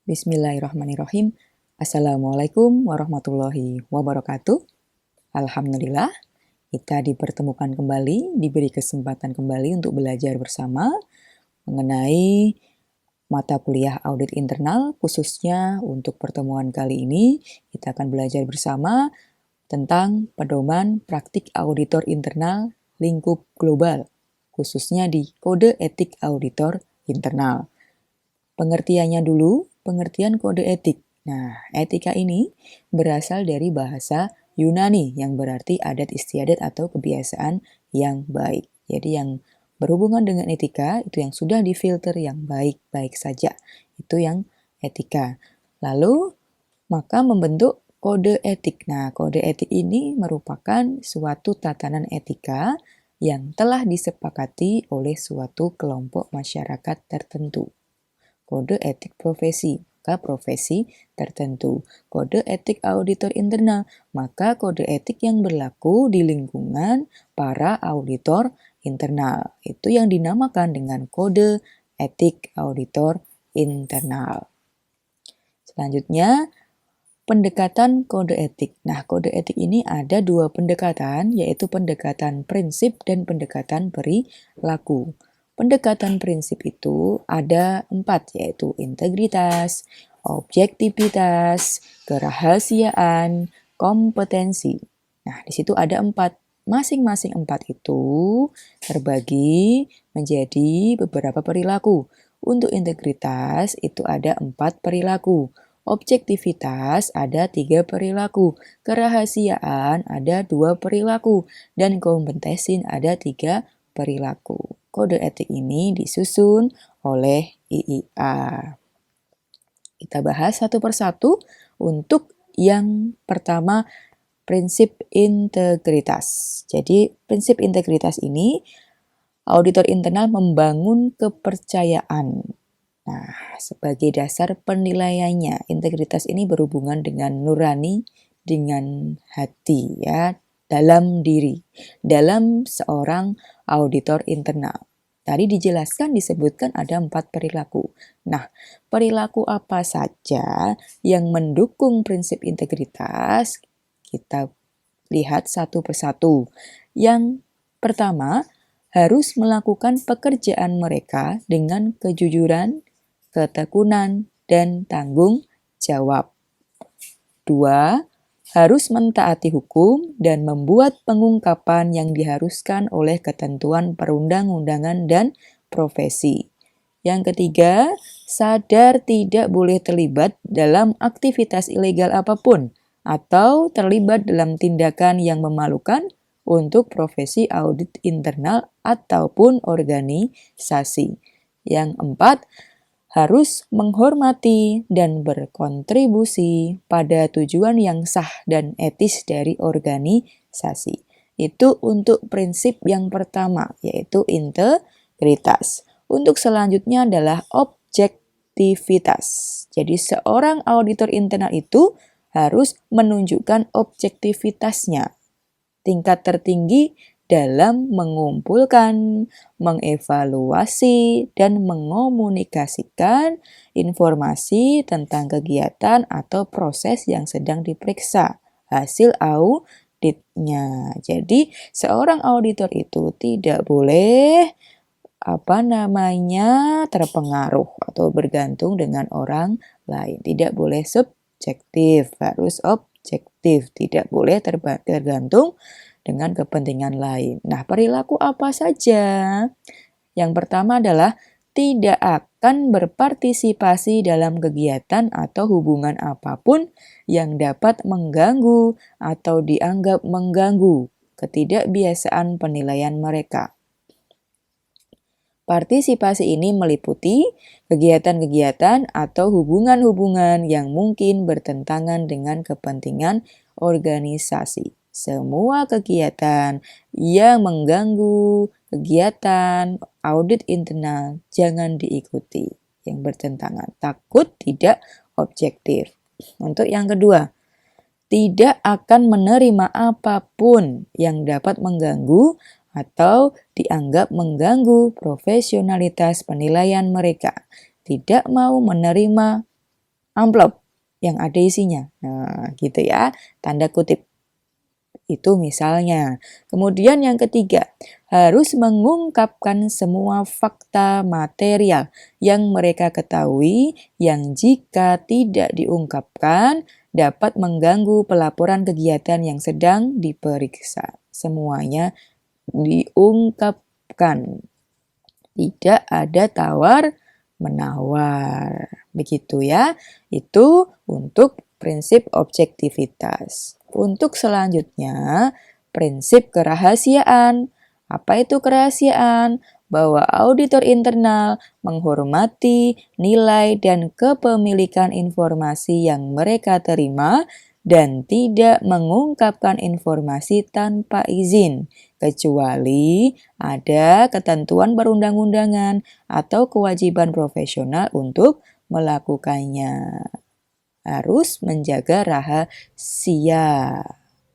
Bismillahirrahmanirrahim. Assalamualaikum warahmatullahi wabarakatuh. Alhamdulillah, kita dipertemukan kembali, diberi kesempatan kembali untuk belajar bersama mengenai mata kuliah audit internal, khususnya untuk pertemuan kali ini, kita akan belajar bersama tentang pedoman praktik auditor internal lingkup global, khususnya di kode etik auditor internal. Pengertiannya dulu, pengertian kode etik. Nah, etika ini berasal dari bahasa Yunani yang berarti adat istiadat atau kebiasaan yang baik. Jadi yang berhubungan dengan etika itu yang sudah difilter yang baik-baik saja. Itu yang etika. Lalu maka membentuk kode etik. Nah, kode etik ini merupakan suatu tatanan etika yang telah disepakati oleh suatu kelompok masyarakat tertentu. Kode etik profesi, maka profesi tertentu. Kode etik auditor internal, maka kode etik yang berlaku di lingkungan para auditor internal. Itu yang dinamakan dengan kode etik auditor internal. Selanjutnya, pendekatan kode etik. Nah, kode etik ini ada dua pendekatan, yaitu pendekatan prinsip dan pendekatan perilaku. Pendekatan prinsip itu ada 4, yaitu integritas, objektivitas, kerahasiaan, kompetensi. Nah, di situ ada 4. Masing-masing 4 itu terbagi menjadi beberapa perilaku. Untuk integritas itu ada 4 perilaku. Objektivitas ada 3 perilaku, kerahasiaan ada 2 perilaku, dan kompetensi ada 3 perilaku. Kode etik ini disusun oleh IIA. Kita bahas satu persatu. Untuk yang pertama, prinsip integritas. Jadi prinsip integritas ini auditor internal membangun kepercayaan. Nah, sebagai dasar penilaiannya, integritas ini berhubungan dengan nurani, dengan hati, ya, dalam diri, dalam seorang auditor internal. Tadi dijelaskan, disebutkan ada 4 perilaku. Nah, perilaku apa saja yang mendukung prinsip integritas? Kita lihat satu persatu. Yang pertama, harus melakukan pekerjaan mereka dengan kejujuran, ketekunan, dan tanggung jawab. 2. Harus mentaati hukum dan membuat pengungkapan yang diharuskan oleh ketentuan perundang-undangan dan profesi. Yang ketiga, sadar tidak boleh terlibat dalam aktivitas ilegal apapun atau terlibat dalam tindakan yang memalukan untuk profesi audit internal ataupun organisasi. Yang 4, harus menghormati dan berkontribusi pada tujuan yang sah dan etis dari organisasi. Itu untuk prinsip yang pertama, yaitu integritas. Untuk selanjutnya adalah objektivitas. Jadi seorang auditor internal itu harus menunjukkan objektivitasnya. Tingkat tertinggi dalam mengumpulkan, mengevaluasi, dan mengomunikasikan informasi tentang kegiatan atau proses yang sedang diperiksa, hasil auditnya. Jadi, seorang auditor itu tidak boleh terpengaruh atau bergantung dengan orang lain. Tidak boleh subjektif, harus objektif. Tidak boleh tergantung dengan kepentingan lain. Nah, perilaku apa saja? Yang pertama adalah tidak akan berpartisipasi dalam kegiatan atau hubungan apapun yang dapat mengganggu atau dianggap mengganggu ketidakbiasaan penilaian mereka. Partisipasi ini meliputi kegiatan-kegiatan atau hubungan-hubungan yang mungkin bertentangan dengan kepentingan organisasi. Semua kegiatan yang mengganggu kegiatan audit internal jangan diikuti, yang bertentangan. Takut tidak objektif. Untuk yang kedua, tidak akan menerima apapun yang dapat mengganggu atau dianggap mengganggu profesionalitas penilaian mereka. Tidak mau menerima amplop yang ada isinya. Nah, gitu ya, tanda kutip. Itu misalnya. Kemudian yang ketiga, harus mengungkapkan semua fakta material yang mereka ketahui yang jika tidak diungkapkan dapat mengganggu pelaporan kegiatan yang sedang diperiksa. Semuanya diungkapkan. Tidak ada tawar-menawar. Begitu ya. Itu untuk prinsip objektivitas. Untuk selanjutnya, prinsip kerahasiaan. Apa itu kerahasiaan? Bahwa auditor internal menghormati nilai dan kepemilikan informasi yang mereka terima dan tidak mengungkapkan informasi tanpa izin, kecuali ada ketentuan perundang-undangan atau kewajiban profesional untuk melakukannya. Harus menjaga rahasia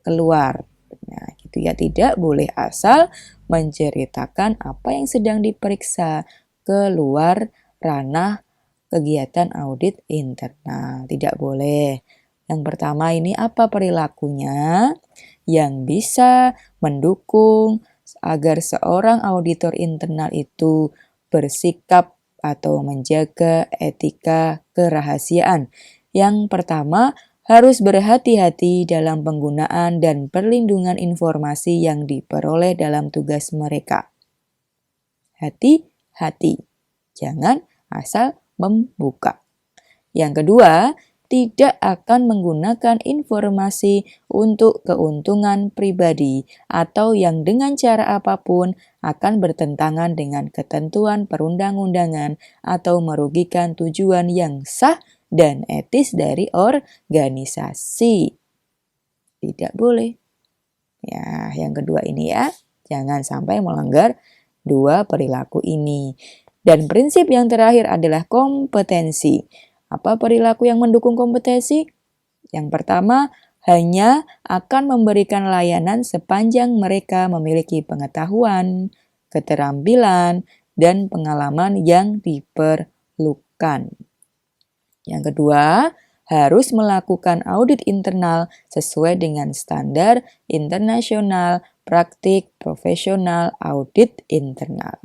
keluar. Nah, gitu ya, tidak boleh asal menceritakan apa yang sedang diperiksa keluar ranah kegiatan audit internal. Tidak boleh. Yang pertama ini apa perilakunya yang bisa mendukung agar seorang auditor internal itu bersikap atau menjaga etika kerahasiaan. Yang pertama, harus berhati-hati dalam penggunaan dan perlindungan informasi yang diperoleh dalam tugas mereka. Hati-hati, jangan asal membuka. Yang kedua, tidak akan menggunakan informasi untuk keuntungan pribadi atau yang dengan cara apapun akan bertentangan dengan ketentuan perundang-undangan atau merugikan tujuan yang sah dan etis dari organisasi. Tidak boleh. Ya, yang kedua ini ya, jangan sampai melanggar dua perilaku ini. Dan prinsip yang terakhir adalah kompetensi. Apa perilaku yang mendukung kompetensi? Yang pertama, hanya akan memberikan layanan sepanjang mereka memiliki pengetahuan, keterampilan, dan pengalaman yang diperlukan. Yang kedua, harus melakukan audit internal sesuai dengan standar internasional praktik profesional audit internal.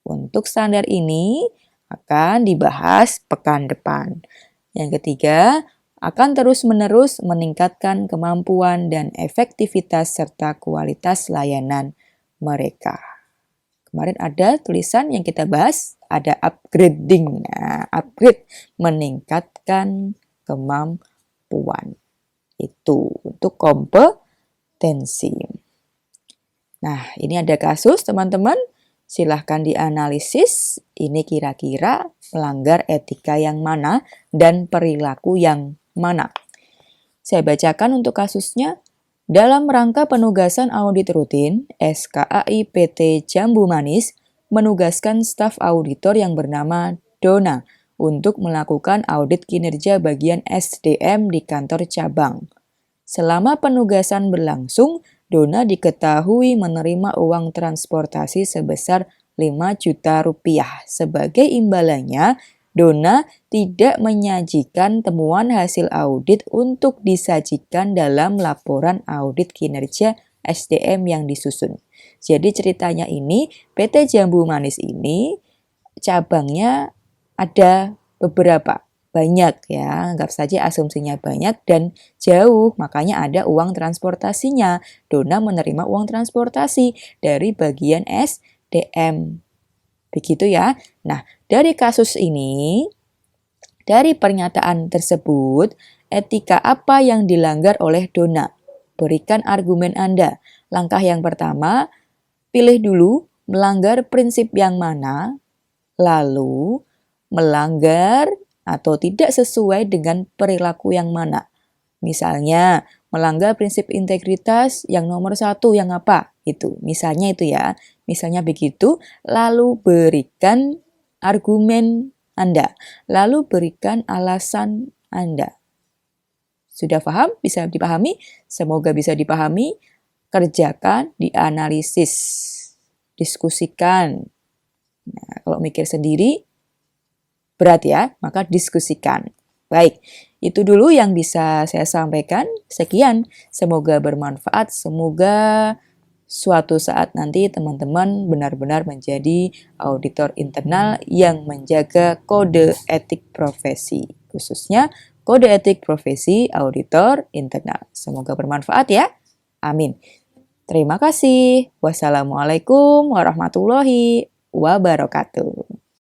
Untuk standar ini akan dibahas pekan depan. Yang ketiga, akan terus-menerus meningkatkan kemampuan dan efektivitas serta kualitas layanan mereka. Kemarin ada tulisan yang kita bahas, ada upgrading. Nah, upgrade meningkatkan kemampuan. Itu untuk kompetensi. Nah, ini ada kasus teman-teman. Silahkan dianalisis, ini kira-kira melanggar etika yang mana dan perilaku yang mana. Saya bacakan untuk kasusnya. Dalam rangka penugasan audit rutin, SKAI PT Jambu Manis menugaskan staf auditor yang bernama Dona untuk melakukan audit kinerja bagian SDM di kantor cabang. Selama penugasan berlangsung, Dona diketahui menerima uang transportasi sebesar 5 juta rupiah. Sebagai imbalannya, Dona tidak menyajikan temuan hasil audit untuk disajikan dalam laporan audit kinerja SDM yang disusun. Jadi ceritanya ini, PT Jambu Manis ini cabangnya ada beberapa. Banyak ya, anggap saja asumsinya banyak dan jauh, makanya ada uang transportasinya. Dona menerima uang transportasi dari bagian SDM. Begitu ya. Nah, dari kasus ini, dari pernyataan tersebut, etika apa yang dilanggar oleh Dona? Berikan argumen Anda. Langkah yang pertama, pilih dulu melanggar prinsip yang mana, lalu melanggar atau tidak sesuai dengan perilaku yang mana. Misalnya, melanggar prinsip integritas yang nomor 1 yang apa? Itu, misalnya itu ya. Misalnya begitu, lalu berikan argumen Anda. Lalu berikan alasan Anda. Sudah paham? Bisa dipahami? Semoga bisa dipahami. Kerjakan, dianalisis, diskusikan. Nah, kalau mikir sendiri, berat ya, maka diskusikan. Baik, itu dulu yang bisa saya sampaikan. Sekian, semoga bermanfaat, semoga suatu saat nanti teman-teman benar-benar menjadi auditor internal yang menjaga kode etik profesi, khususnya kode etik profesi auditor internal. Semoga bermanfaat ya. Amin. Terima kasih. Wassalamualaikum warahmatullahi wabarakatuh.